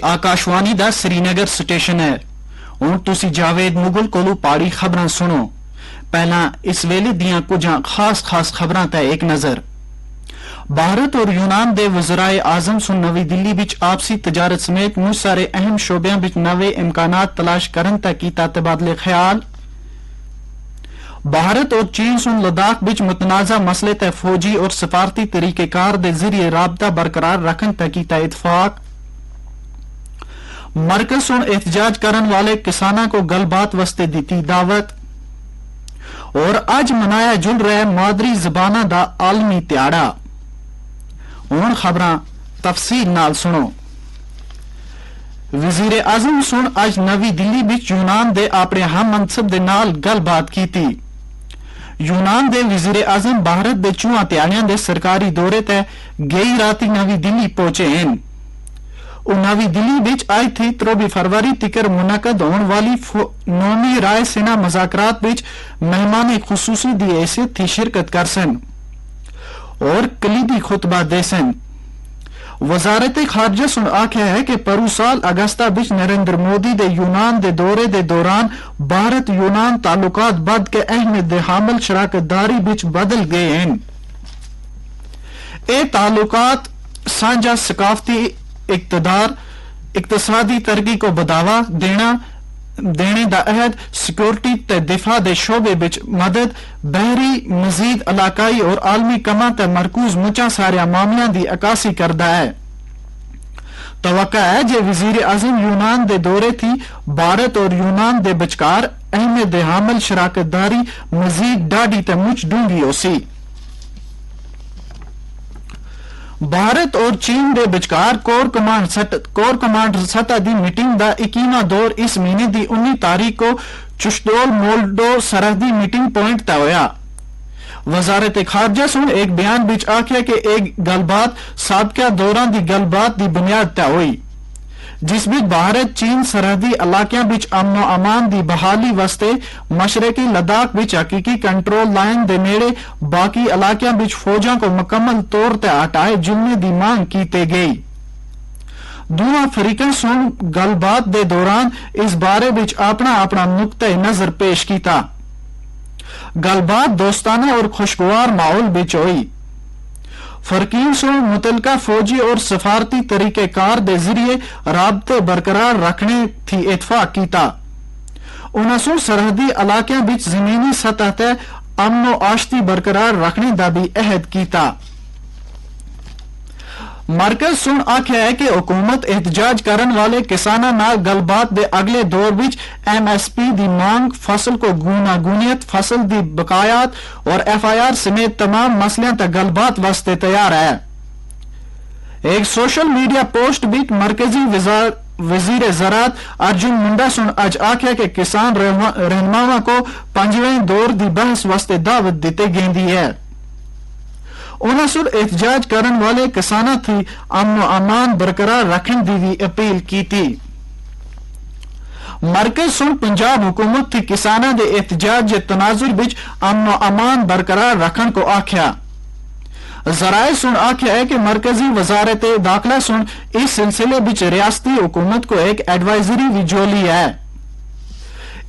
आकाशवाणी दा श्रीनगर स्टेशन है। हुण तुसी जावेद मुगल कोलू पाड़ी खबरां सुनो। पहला इस वेले दियां कुछ खास खबरां ते एक नजर। भारत और यूनान दे वज़राए आजम सुन नवी दिल्ली विच आपसी तजारत समेत मुझ सारे अहम शोबियां विच नवे इम्कानात तलाश करन तक कीता तबादले ख्याल। भारत और चीन सुन लद्दाख विच मुतनाज़ा मसले ते फौजी और सफारती तरीकेकार दे जरिए राबता बरकरार रखन तक कीता इतफाक। मरकज सुन एहतजाज करन वाले किसाना को गलबात वस्ते दी दावत। और अज मनाया जुल रहा मादरी जबाना दा आलमी त्याड़ा। हुण खबरां तफसील नाल सुनो। वजीर आजम सुन अज नवी दिल्ली विच यूनान दे अपने हम मनसब दे नाल गलबात कीती। यूनान दे वजीर आजम भारत दे चूहा त्याड़ियां दे सरकारी दौरे ते गई राती नवी दिल्ली पहुंचे हैं। नवी दिल्ली विच आई थी 23 फरवरी तिकर मुनकद होने वाली 9वीं राय सेना मज़ाकरात विच मेहमान खुसूसी दी हैसियत थी शिरकत कर सन और कलीदी खुतबा दे सन। वजारत खारजा सुन आख्या है कि परू साल अगस्ता विच नरेंद्र मोदी दे यूनान दे दौरे दे दौरान भारत यूनान ताल्लुकात बद के अहमियत दे हामिल शराकतदारी विच बदल गए हैं। ए ताल्लुकात साझा सकाफती इक्तदार, इक्तसादी तरक्की को बढ़ावा देने दा अहद, सिक्योरिटी ते दिफा दे शोबे विच मदद, बहरी मजीद इलाकाई और आलमी कमा ते मरकूज मुचा सारे मामलों की अक्कासी करदा है। तवक्का है जे वजीर आजम यूनान दे दौरे थी भारत और यूनान दे बचकार अहमियत दे हामिल शराकतदारी मजीद डाढ़ी ते मुच डूंगी होसी। भारत और चीन दे बचकार कोर कमांड सतह दी मीटिंग दा 21वां दौर इस महीने दी 19 तारीख को चुश्तोल मोल्डो सरहदी मीटिंग पॉइंट तय होया। वजारत खारजा सुन एक बयान विच आख्या कि एक गलबात साबका दौरां दी गलबात दी बुनियाद तय हुई, जिस विच भारत चीन सरहदी इलाकियां विच अमनो अमान दी बहाली वास्ते मशरकी लद्दाख विच हकीकी कंट्रोल लाइन दे नेड़े बाकी इलाकियां विच फौजां को मुकम्मल तौर ते हटाए जुलने दी मांग कीती गई। दोनों फरीकन सुन गलबात दे दौरान इस बारे विच अपना अपना नुक्ते नजर पेश किया। गलबात दोस्ताना और खुशगवार माहौल विच हुई। फरकीन सुन मुतलका फौजी और सफारती तरीकेकार दे जरिए राबते बरकरार रखने थी इतफाक कीता। उन्हें सुन सरहदी इलाकियां विच जमीनी सतह ते अमनो आश्ती बरकरार रखने दा भी अहद कीता। मरकज सुन आख्या है कि हुकूमत एहतजाज करन वाले किसाना नाल गलबात दे अगले दौर विच MSP दी मांग, फसल को गूनागूनियत, फसल दी बकायात और FIR समेत तमाम मसलियां तक गलबात वास्ते तैयार है। एक सोशल मीडिया पोस्ट विच मरकजी वजीर ज़राअत अर्जुन मुंडा सुन अज आख्या कि किसान रहनुमावां को 5वें दौर दी बहस वास्ते दावत दी गेंदी है। उन्हें सुन एहतजाज करन वाले किसाना थी अमनो अमान बरकरार रखने की भी अपील की थी। मरकज सुन पंजाब हुकूमत थी किसाना दे एहतजाज के तनाजुर विच अमनो अमान बरकरार रखन को आख्या। जराए सुन आख्या है कि मरकजी वजारत दाखिला सुन इस सिलसिले विच रियासती हुकूमत को एक एडवाइजरी भी जोली है।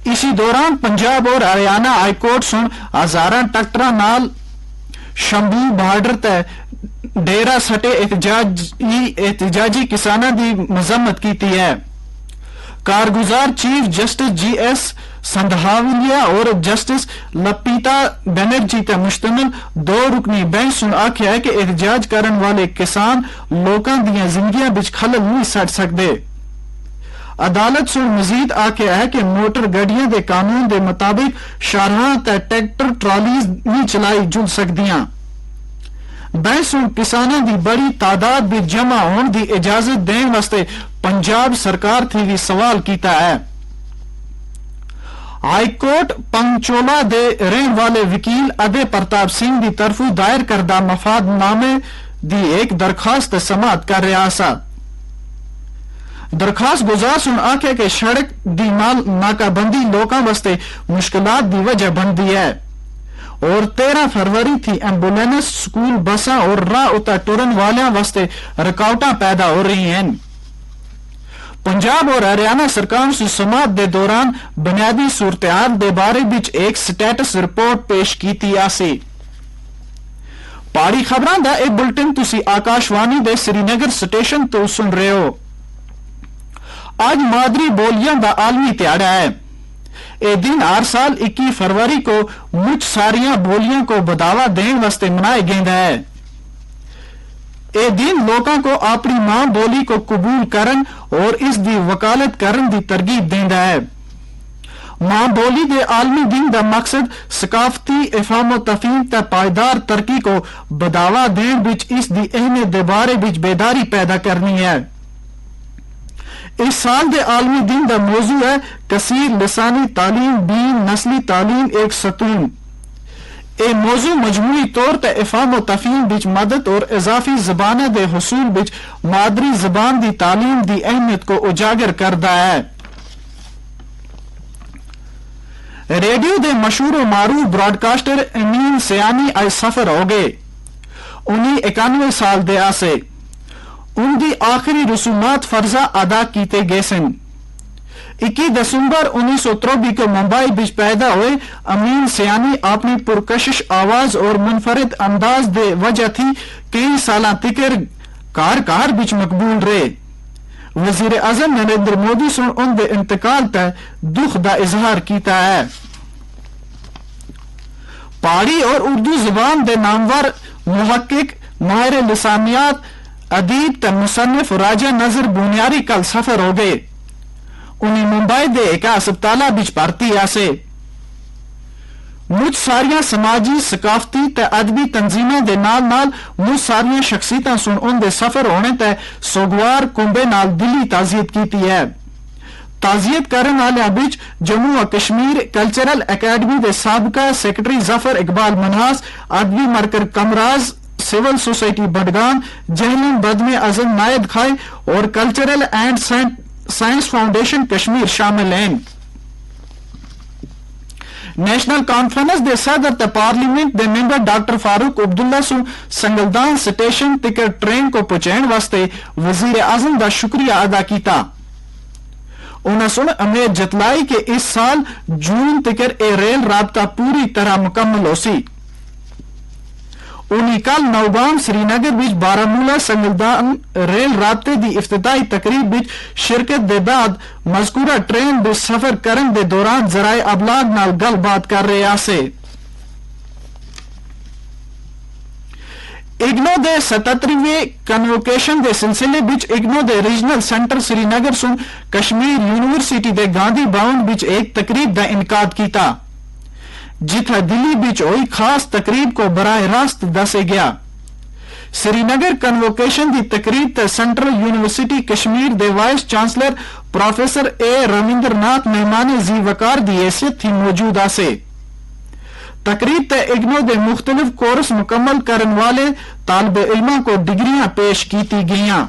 इसी दौरान पंजाब और हरियाणा हाईकोर्ट सुन हजारां ट्रैक्टरां नाल शंभू बॉर्डर ते डेरा सटे एहतजाजी किसाना दी मजम्मत की है। कारगुजार चीफ जस्टिस GS संधावलिया और जस्टिस लपीता बनर्जी ते मुश्तमिल 2 रुकनी बेंच सुन आख्या है कि एहतजाज करन वाले किसान लोकां दियां जिंदगियां विच खलल नहीं सट सकदे। अदालत सुन मजीद आख्या है कि मोटर गड्डियां दे कानून दे मुताबिक शाहरां ते ट्रैक्टर ट्रालीज नहीं चलाई जुल सकदियां। बेंच सुन किसानां दी बड़ी तादाद विच जमा होने की इजाजत देने वास्ते पंजाब सरकार थी भी सवाल किया है। हाईकोर्ट पंचोला दे रहने वाले वकील अदय प्रताप सिंह की तरफों दायर करदा मफादनामे दी एक दरखास्त समाअत कर रहा सा। दरखास्त गुजार सुन आख्या कि सड़क दी नाकाबंदी लोकां वास्ते मुश्किलात दी वजह बनती है और 13 फरवरी थी एम्बुलेंस, स्कूल बसा और राह उता टुरन वालियां वास्ते रुकावटां पैदा हो रही हैं। पंजाब और हरियाणा सरकार से समात दे दौरान बुनियादी सूरत-हाल दे बारे विच एक स्टेटस रिपोर्ट पेश कीती आसी। पहाड़ी खबरां दा एक बुलेटिन तुसी आकाशवाणी दे श्रीनगर स्टेशन तो सुन रहे हो। आज मादरी बोलियां दा आलमी दिहाड़ा है। ये दिन हर साल 21 फरवरी को मुझ सारियां बोलियां को बढ़ावा देने वास्ते मनाया गया है। ये दिन लोगों को अपनी मां बोली को कबूल करन और इस दी वकालत करन दी तरगीब देंदा है। मां बोली दे आलमी दिन का मकसद सकाफती इफामो तफहीम ते पायदार तरक्की को बढ़ावा देने विच इस दी अहमियत दे बारे विच बेदारी पैदा करनी है। इस साल दे आलमी दिन का मौजू है कसीर लिसानी तालीम बीन नस्ली तालीम एक सतून। ये मौजू मजमूई तौर पर इफाम तफहीम बिच मदद और इजाफी जबाना दे हुसूल बिच मादरी जबान दी तालीम दी अहमियत को उजागर करता है। रेडियो दे मशहूर और मारूफ ब्रॉडकास्टर अमीन सयानी आज सफर हो गए। उन्हें 91 साल दे आसे उनकी आखिरी रसूमात फर्जा अदा कीते गए सन। 21 दिसंबर 1923 को मुंबई बिच पैदा हुए अमीन सयानी अपनी पुरकशिश आवाज और मुनफरिद अंदाज दे वजह थी कई साल तिकर कार बिच मकबूल रहे। वजीर आजम नरेंद्र मोदी सुन उनके इंतकाल पर दुख का इजहार किया है। पहाड़ी और उर्दू जुबान के नामवर मुहक्किक माहिर लिसानियात अदीब ते मुसन्निफ राजा नजर बुनियारी कल सफर हो गए। उन्हें मुंबई दे एक अस्पताल बिच भर्ती आसे। मुझ सारिया समाजी सकाफती ते अदबी तंजीमें दे नाल नाल मुझ सारिया शख्सियतां सुन उनके सफर होने ते सोगवार कुंबे नाल दिली ताजियत की है। ताजियत करने वाले बिच जम्मू और कश्मीर कल्चरल अकेडमी के साबका सेक्रेटरी जफर इकबाल मनहास, अदबी मरकज कमराज, सिविल सोसाइटी बडगाम, जहलम बदमे अजम नायद खाई और cultural and science foundation Kashmir शामिल हैं। नेशनल कॉन्फ्रेंस दे सदर ते पार्लियामेंट दे मेंबर डॉक्टर फारूक अब्दुल्ला सु संगलदान स्टेशन तिकर ट्रेन को पहुंचाने वास्ते वजीर आजम का शुक्रिया अदा किया। उन्हें सुन उम्मीद जतलाई कि इस साल जून तिकर ए रेल राबता पूरी तरह मुकम्मल होसी। उन्हीं कल नौगाम श्रीनगर बिच बारामूला संगलदान रेल राबते की इफ्तिताही तकरीब बिच शिरकत दे बाद मजकूरा ट्रेन बिच सफर करने दे दौरान जराए अबलाग नाल गलबात कर रहे आसे। इग्नो दे 77वें कन्वोकेशन के सिलसिले बिच इग्नो दे रीजनल सेंटर श्रीनगर सुन कश्मीर यूनिवर्सिटी दे गांधी भवन बिच एक तकरीब का इनकाद किया, जिथे दिल्ली बिच हुई खास तकरीब को बराह रास्त दसे गया। श्रीनगर कन्वोकेशन की तकरीब ते central university Kashmir they vice chancellor professor A Rabindranath मेहमान जी वकार की हैसियत थी मौजूद आसे। तकरीब ते इग्नो दे मुख्तलिफ कोर्स मुकम्मल करने वाले तालिब इल्मां को डिग्रियां पेश की गई।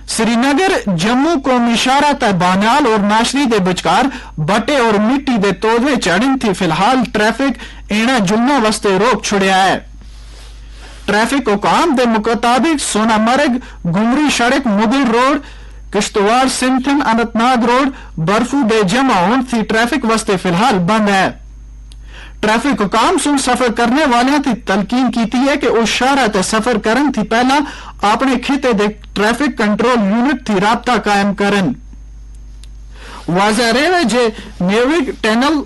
श्रीनगर जम्मू कौमी शाहरा ते बानाल और नाशरी दे बचकार बटे और मिट्टी दे तोदे चढ़न थी फिलहाल ट्रैफिक एना जुलना वास्ते रोक छुड़िया है। ट्रैफिक हुकाम दे मुताबिक सोनामर्ग गुमरी सड़क मुगल रोड किश्तवाड़ सिंथन अनंतनाग रोड बर्फू दे जमा होने थी ट्रैफिक वास्ते फिलहाल बंद है। ट्रैफिक हुकाम सुन सफर करने वाले की तलकीन की है कि उस शाहरा ते सफर करन थी पहला अपने खिते दे ट्रैफिक कंट्रोल यूनिट थी राबता कायम करन। वाज़ह रहे जे नेविक टनल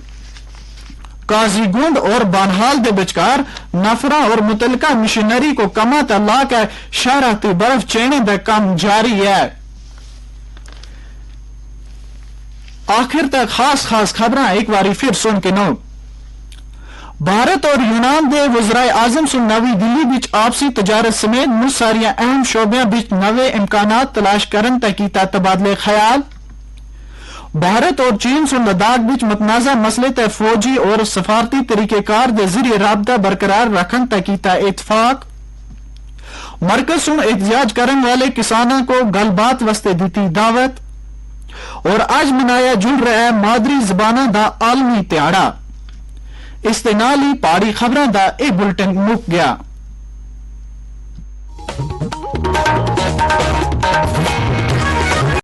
काजीगुंड और बानहाल दे बचकार नफरा और मुतलका मशीनरी को कमा ला के शाहरा ती बर्फ चेने का काम जारी है। आखिर तक खास खबर एक बारी फिर सुन के नो। भारत और यूनान दे वज़राए आजम सुन नवी दिल्ली बिच आपसी तजारत समेत मुझ सारिया अहम शोबियां बिच नवे इम्कानात तलाश करन तक कीता तबादले ख्याल। भारत और चीन सुन लद्दाख बिच मतनाजा मसले ते फौजी और सफारती तरीकेकार के जरिए राबता बरकरार रखन तक कीता इतफाक। मरकज सुन एहतजाज करने वाले किसानों को गलबात वास्ते दी दावत। और आज मनाया जुल रहा है मादरी जबाना दा आलमी दिहाड़ा। इस दे नाल ही पहाड़ी खबरां दा यह बुलेटिन मुक गया।